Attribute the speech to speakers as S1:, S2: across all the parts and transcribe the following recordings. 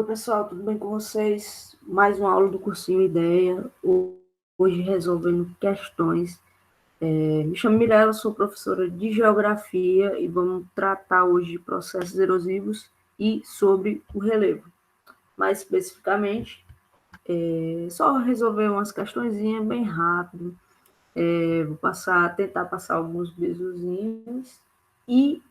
S1: Oi, pessoal, tudo bem com vocês? Mais uma aula do cursinho Ideia, hoje resolvendo questões. Me chamo Mirella, sou professora de Geografia e vamos tratar hoje de processos erosivos e sobre o relevo. Mais especificamente, só resolver umas questõezinhas bem rápido. Vou tentar passar alguns bizuzinhos e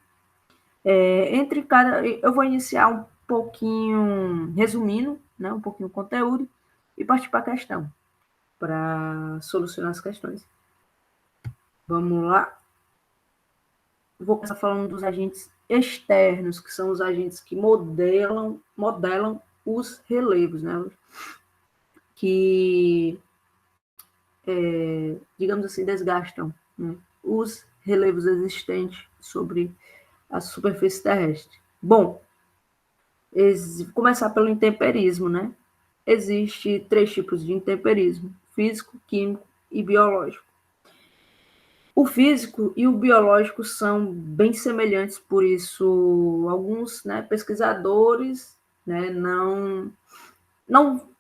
S1: entre cada, eu vou iniciar um pouquinho resumindo, né, um pouquinho o conteúdo e partir para a questão, para solucionar as questões. Vamos lá. Vou começar falando dos agentes externos, que são os agentes que modelam os relevos, né, que, digamos assim, desgastam, né, os relevos existentes sobre a superfície terrestre. Bom, começar pelo intemperismo, né? Existe 3 tipos de intemperismo: físico, químico e biológico. O físico e o biológico são bem semelhantes, por isso alguns, né, pesquisadores, né, não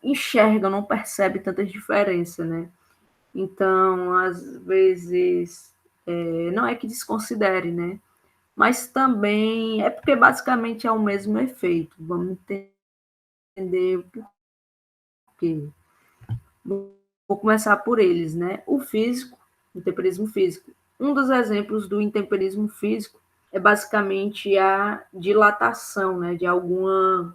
S1: enxergam, não percebem tantas diferenças, né? Então, às vezes, não é que desconsidere, né? Mas também é porque basicamente é o mesmo efeito. Vamos entender o porquê. Vou começar por eles, né? O físico, o intemperismo físico. Um dos exemplos do intemperismo físico é basicamente a dilatação, né, de alguma,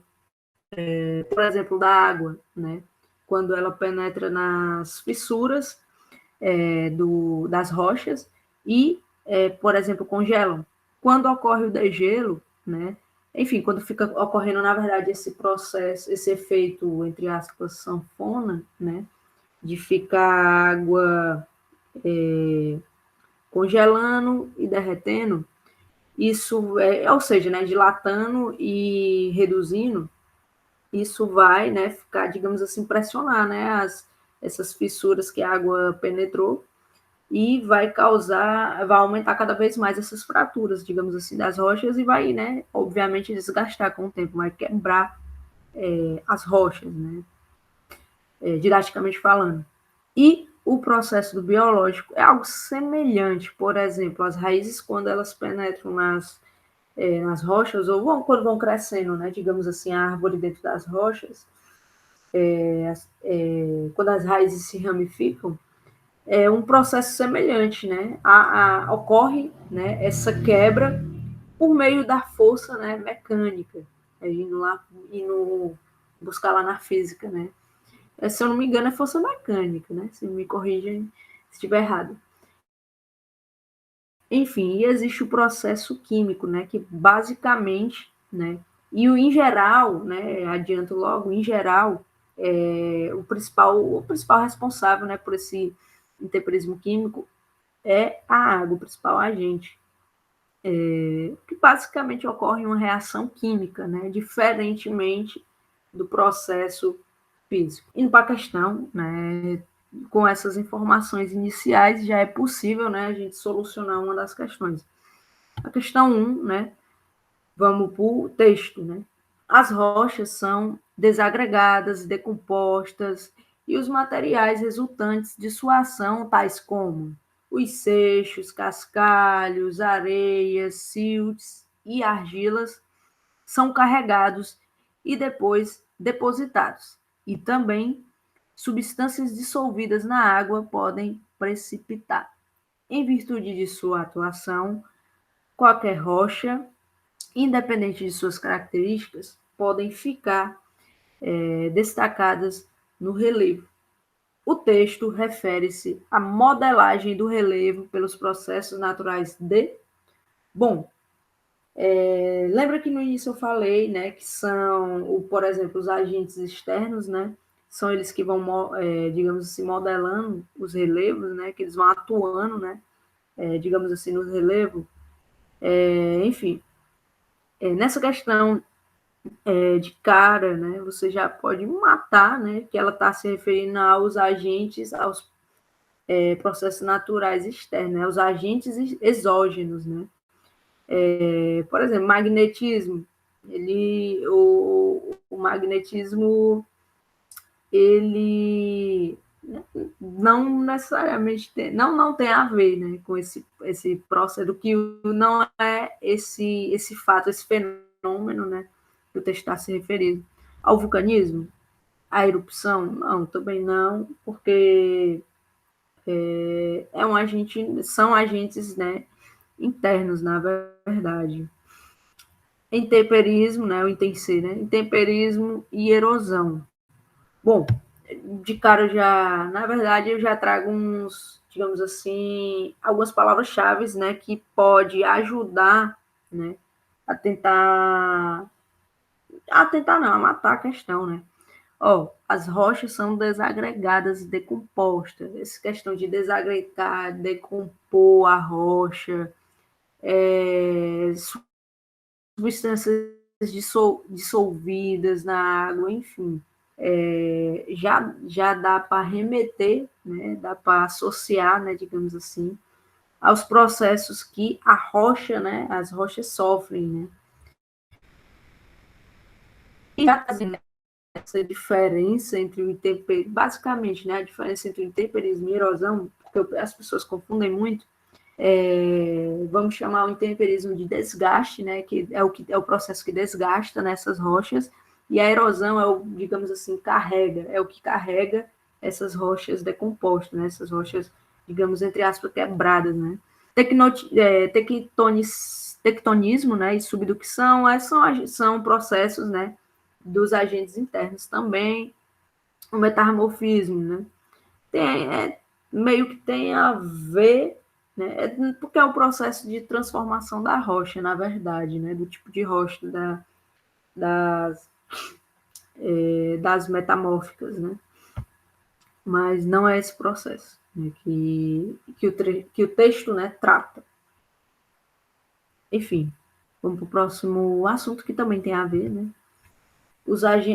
S1: por exemplo, da água, né? Quando ela penetra nas fissuras das rochas e, por exemplo, congelam. Quando ocorre o degelo, né? Enfim, quando fica ocorrendo, na verdade, esse processo, esse efeito, entre aspas, sanfona, né? De ficar água congelando e derretendo, isso ou seja, né, dilatando e reduzindo, isso vai, né, ficar, digamos assim, pressionar, né, essas fissuras que a água penetrou e vai aumentar cada vez mais essas fraturas, digamos assim, das rochas e vai, né, obviamente desgastar com o tempo, vai quebrar as rochas, né, didaticamente falando. E o processo do biológico é algo semelhante, por exemplo, as raízes, quando elas penetram nas rochas, ou quando vão crescendo, né, digamos assim, a árvore dentro das rochas, quando as raízes se ramificam, é um processo semelhante, né? Ocorre, né, essa quebra por meio da força, né, mecânica, indo buscar lá na física, né? Se eu não me engano, é força mecânica, né? Se me corrigem se estiver errado. Enfim, e existe o processo químico, né? Que basicamente, né? E em geral, né? Adianto logo, em geral, o principal responsável, né? Por esse intemperismo químico é a água, o principal agente. Que basicamente ocorre uma reação química, né? Diferentemente do processo físico. Indo para a questão, né? Com essas informações iniciais, já é possível, né, a gente solucionar uma das questões. A questão 1, né, vamos para o texto, né? As rochas são desagregadas, decompostas, e os materiais resultantes de sua ação, tais como os seixos, cascalhos, areias, siltes e argilas, são carregados e depois depositados. E também substâncias dissolvidas na água podem precipitar. Em virtude de sua atuação, qualquer rocha, independente de suas características, podem ficar destacadas no relevo. O texto refere-se à modelagem do relevo pelos processos naturais de. Bom, lembra que no início eu falei, né, que são, por exemplo, os agentes externos, né, são eles que vão, digamos assim, modelando os relevos, né, que eles vão atuando, né, digamos assim, nos relevos. Enfim, nessa questão de cara, né, você já pode matar, né, que ela está se referindo aos agentes, aos processos naturais externos, né, aos agentes exógenos, né. Por exemplo, magnetismo, O magnetismo, ele não necessariamente tem, não tem a ver, né, com esse processo, que não é esse fato, esse fenômeno, né, que o texto está se referindo. Ao vulcanismo, a erupção, não, também não, porque são agentes, né, internos, na verdade. Intemperismo, né, o intenser, né, intemperismo e erosão. Bom, de cara já, na verdade, eu já trago uns, digamos assim, algumas palavras-chave, né, que pode ajudar, né, a tentar não, a matar a questão, né. Ó, as rochas são desagregadas e decompostas. Essa questão de desagregar, decompor a rocha, substâncias dissolvidas na água, enfim. Já dá para remeter, né, dá para associar, né, digamos assim, aos processos que a rocha, né, as rochas sofrem, né. E já fazendo essa diferença entre o intemperismo, basicamente, né, a diferença entre o intemperismo e erosão, porque as pessoas confundem muito, vamos chamar o intemperismo de desgaste, né, que é o processo que desgasta nessas rochas, e a erosão é o, digamos assim, é o que carrega essas rochas decompostas, né, essas rochas, digamos, entre aspas, quebradas, né. Tectonismo, né, e subducção, são processos, né, dos agentes internos também. O metamorfismo, né, meio que tem a ver, né, porque é o processo de transformação da rocha, na verdade, né, do tipo de rocha, das, das metamórficas, né, mas não é esse processo, né, que o texto, né, trata. Enfim, vamos para o próximo assunto que também tem a ver, né,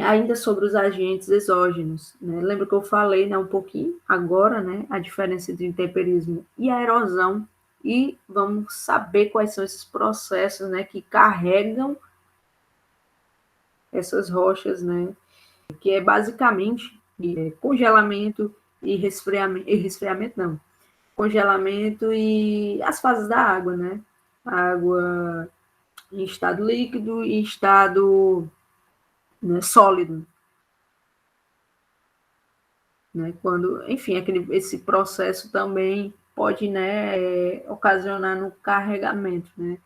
S1: ainda sobre os agentes exógenos, né? Lembra que eu falei, né, um pouquinho agora, né, a diferença entre o intemperismo e a erosão, e vamos saber quais são esses processos, né, que carregam essas rochas, né, que é basicamente congelamento e resfriamento não, congelamento e as fases da água, né, a água em estado líquido e estado, né, sólido. Né? Quando, enfim, esse processo também pode, né, ocasionar no carregamento, né,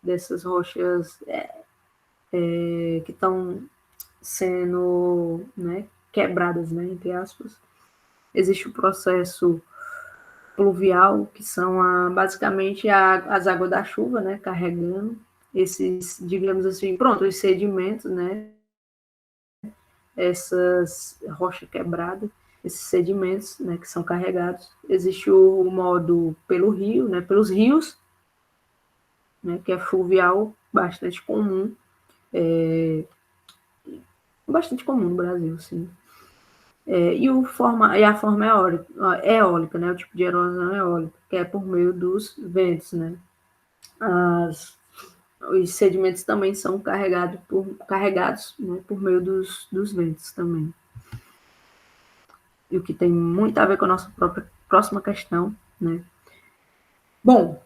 S1: dessas rochas que estão sendo, né, quebradas, né, entre aspas. Existe o processo pluvial, que são basicamente as águas da chuva, né, carregando esses, digamos assim, pronto, os sedimentos, né, essas rochas quebradas, esses sedimentos, né, que são carregados. Existe o modo pelo rio, né, pelos rios, né, que é fluvial, bastante comum no Brasil, sim. E a forma eólica, né, o tipo de erosão eólica, que é por meio dos ventos, né. Os sedimentos também são carregados, né, por meio dos ventos também. E o que tem muito a ver com a nossa próxima questão, né. Bom,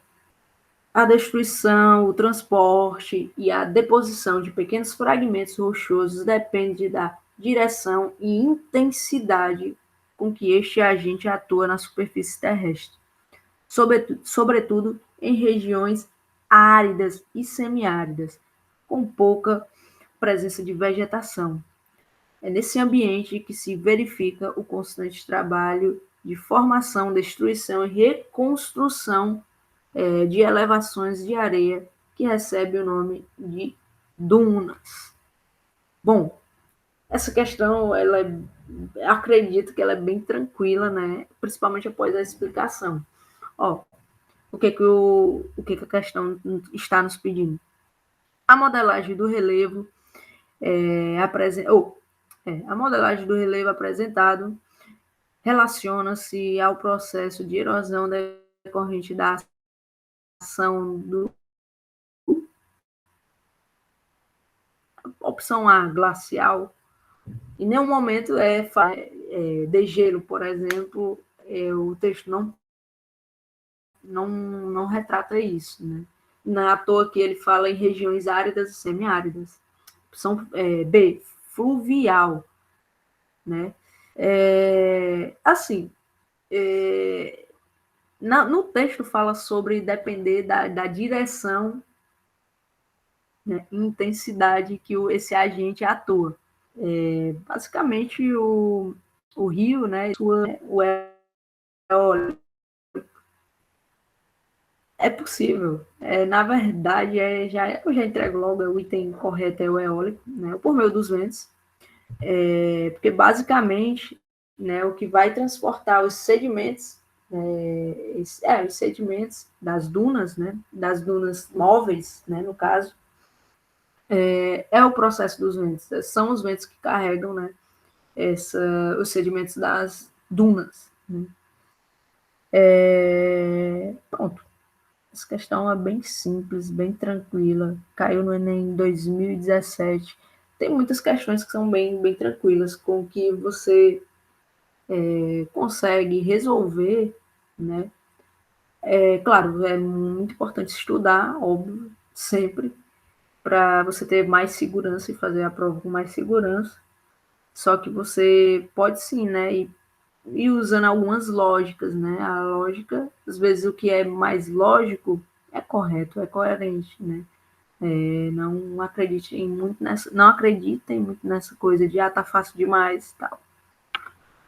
S1: a destruição, o transporte e a deposição de pequenos fragmentos rochosos depende da direção e intensidade com que este agente atua na superfície terrestre, sobretudo em regiões áridas e semiáridas, com pouca presença de vegetação. É nesse ambiente que se verifica o constante trabalho de formação, destruição e reconstrução de elevações de areia, que recebe o nome de dunas. Bom, essa questão, acredito que ela é bem tranquila, né? Principalmente após a explicação. Ó, o que a questão está nos pedindo? A modelagem do relevo a modelagem do relevo apresentado relaciona-se ao processo de erosão decorrente da ação Opção A, glacial. Em nenhum momento degelo, por exemplo, o texto não retrata isso, né? Não é à toa que ele fala em regiões áridas e semiáridas. Opção B, fluvial, né? Assim, no texto fala sobre depender da direção, né, intensidade que esse agente atua. Basicamente, o rio, né, o eólico, é possível. Na verdade, eu já entrego logo o item correto, é o eólico, né, por meio dos ventos, porque basicamente, né, o que vai transportar os sedimentos, os sedimentos das dunas, né, das dunas móveis, né, no caso, é o processo dos ventos. São os ventos que carregam, né, os sedimentos das dunas. Né? Pronto. Essa questão é bem simples, bem tranquila. Caiu no Enem em 2017. Tem muitas questões que são bem tranquilas, com que você consegue resolver, né? Claro, é muito importante estudar, óbvio, sempre, para você ter mais segurança e fazer a prova com mais segurança. Só que você pode sim, né? E usando algumas lógicas, né? A lógica, às vezes o que é mais lógico é correto, é coerente, né? Não acreditem muito nessa coisa de tá fácil demais, tal.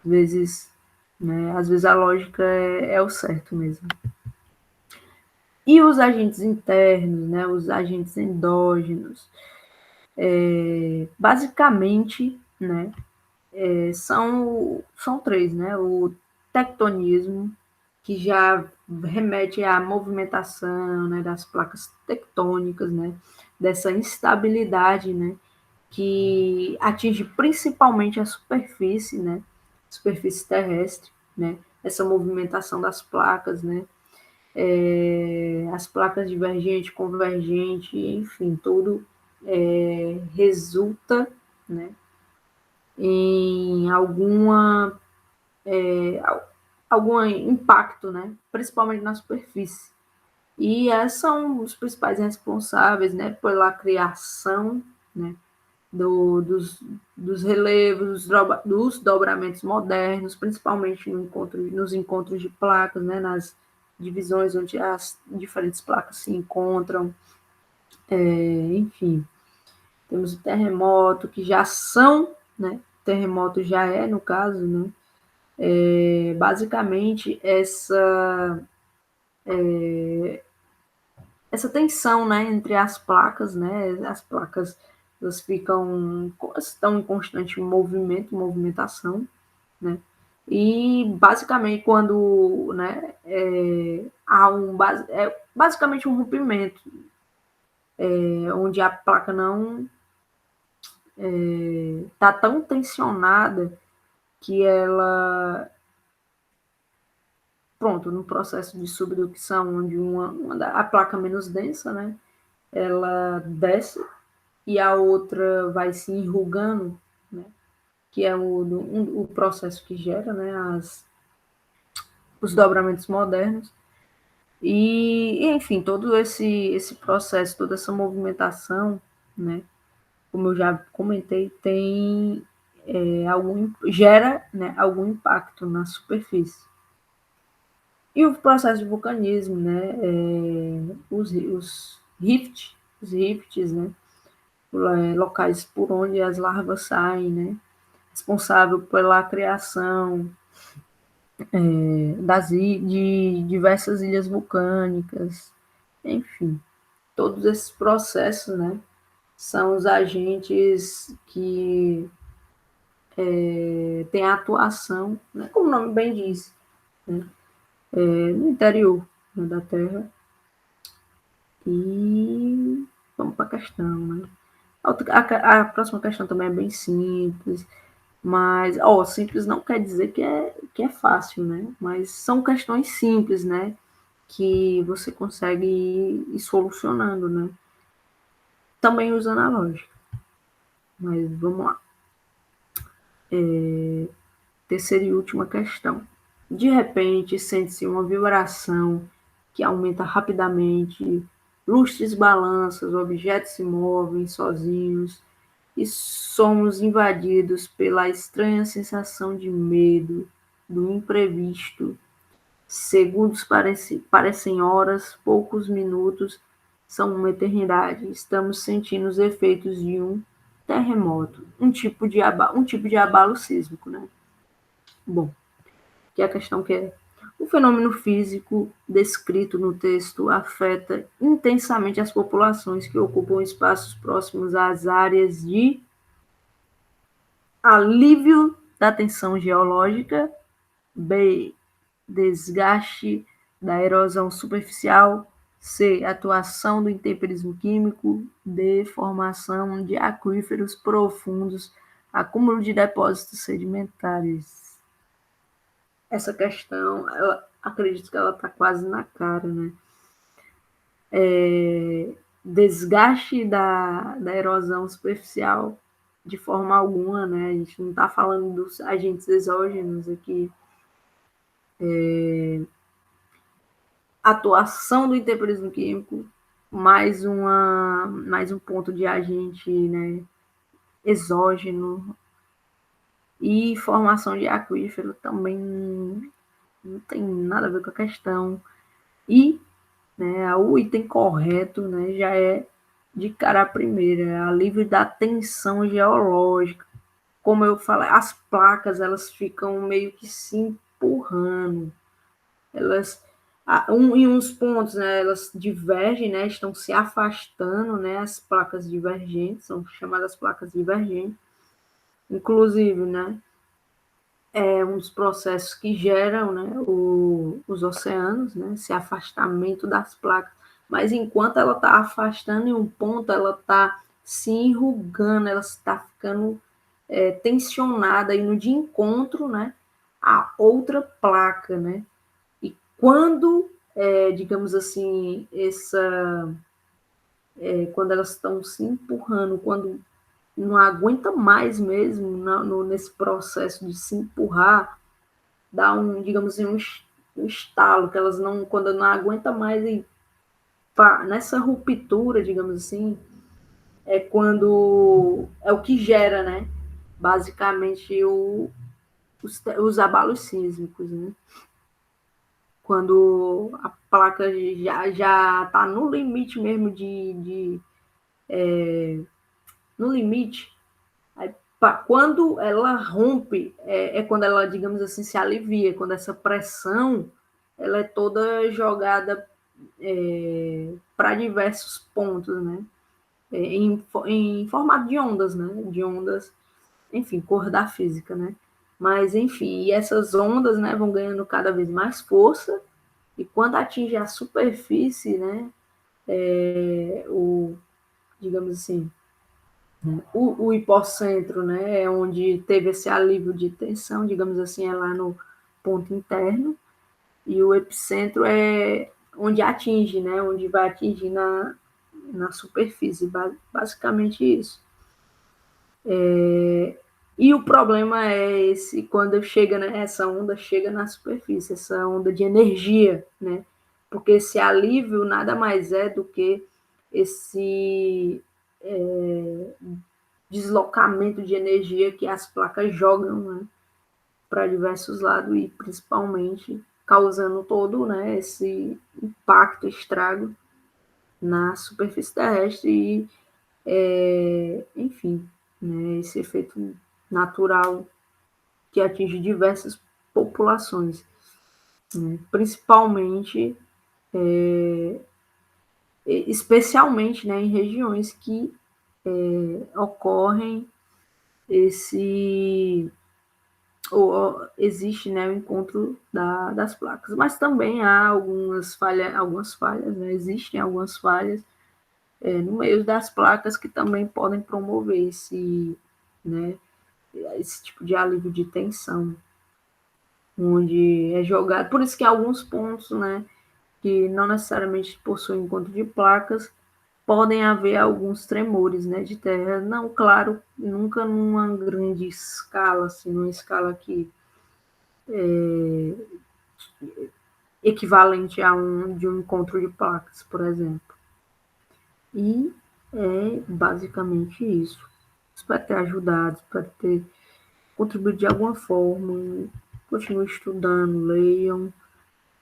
S1: Às vezes a lógica é o certo mesmo. E os agentes internos, né? Os agentes endógenos, basicamente, né? São três, né? O tectonismo, que já remete à movimentação, né, das placas tectônicas, né, dessa instabilidade, né, que atinge principalmente a superfície, né, superfície terrestre, né, essa movimentação das placas, né, as placas divergente, convergente, enfim, tudo resulta, né, em algum impacto, né? Principalmente na superfície. E esses são os principais responsáveis, né, pela criação, né, dos relevos, dos dobramentos modernos, principalmente nos encontros de placas, né, nas divisões onde as diferentes placas se encontram. Enfim, temos o terremoto, que já são, né, terremoto já no caso, né, basicamente essa tensão, né, entre as placas, né, as placas elas estão em constante movimentação, né, e basicamente quando, né, há basicamente um rompimento, onde a placa não está tão tensionada que ela, pronto, no processo de subducção, onde a placa menos densa, né, ela desce e a outra vai se enrugando, né, que é o processo que gera, né, os dobramentos modernos. E, enfim, todo esse processo, toda essa movimentação, né, como eu já comentei, gera, né, algum impacto na superfície. E o processo de vulcanismo, né, os rifts, né, locais por onde as larvas saem, né, responsável pela criação de diversas ilhas vulcânicas, enfim, todos esses processos, né, são os agentes que têm a atuação, né, como o nome bem diz, né, no interior, né, da Terra. E vamos para a questão, né? A próxima questão também é bem simples, mas, simples não quer dizer que é fácil, né? Mas são questões simples, né? Que você consegue ir solucionando, né? Também usando a lógica. Mas vamos lá. Terceira e última questão. De repente, sente-se uma vibração que aumenta rapidamente, lustres balançam, objetos se movem sozinhos e somos invadidos pela estranha sensação de medo, do imprevisto. Segundos parecem horas, poucos minutos são uma eternidade. Estamos sentindo os efeitos de um terremoto, um tipo de abalo sísmico, né? Bom, que é a questão que é o fenômeno físico descrito no texto afeta intensamente as populações que ocupam espaços próximos às áreas de alívio da tensão geológica, B, desgaste da erosão superficial, C, atuação do intemperismo químico, D, formação de aquíferos profundos, acúmulo de depósitos sedimentares. Essa questão, eu acredito que ela está quase na cara, né? Desgaste da erosão superficial, de forma alguma, né? A gente não está falando dos agentes exógenos aqui. Atuação do intemperismo químico, mais um ponto de agente, né, exógeno, e formação de aquífero também não tem nada a ver com a questão. E, né, o item correto, né, já é de cara a primeira, é alívio da tensão geológica. Como eu falei, as placas elas ficam meio que se empurrando, elas em uns pontos, né, elas divergem, né, estão se afastando, né, as placas divergentes, são chamadas placas divergentes, inclusive, né, é um dos processos que geram, né, os oceanos, né, esse afastamento das placas, mas enquanto ela está afastando em um ponto, ela está se enrugando, ela está ficando tensionada, indo de encontro, né, a outra placa, né, e quando, digamos assim, quando elas estão se empurrando, quando não aguenta mais mesmo nesse processo de se empurrar, dá digamos assim, um estalo, que elas não, quando não aguenta mais, e pá, nessa ruptura, digamos assim, é quando é o que gera, né? Basicamente os abalos sísmicos, né? Quando a placa já está no limite mesmo no limite, aí, quando ela rompe, quando ela, digamos assim, se alivia, quando essa pressão ela é toda jogada para diversos pontos, né? Em formato de ondas, né? De ondas, enfim, cor da física, né? Mas, enfim, e essas ondas, né, vão ganhando cada vez mais força, e quando atinge a superfície, né, digamos assim, o hipocentro, né, é onde teve esse alívio de tensão, digamos assim, é lá no ponto interno, e o epicentro é onde atinge, né, onde vai atingir na superfície, basicamente isso. E o problema é esse, quando chega, né, essa onda chega na superfície, essa onda de energia, né? Porque esse alívio nada mais é do que esse deslocamento de energia que as placas jogam, né, para diversos lados e principalmente causando todo, né, esse impacto, estrago na superfície terrestre e, enfim, né, esse efeito natural que atinge diversas populações, né, principalmente, especialmente, né, em regiões que ocorrem esse ou existe, né, o encontro das placas, mas também há algumas falhas, né, existem algumas falhas no meio das placas que também podem promover né, esse tipo de alívio de tensão, onde é jogado, por isso que alguns pontos, né, que não necessariamente possuem encontro de placas, podem haver alguns tremores, né, de terra. Não, claro, nunca numa grande escala, assim, numa escala que equivalente a de um encontro de placas, por exemplo. E é basicamente isso. Espero ter ajudado, espero ter contribuído de alguma forma. Continuem estudando, leiam,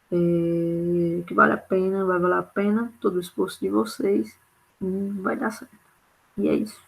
S1: que vale a pena, vai valer a pena todo o esforço de vocês. Vai dar certo. E é isso.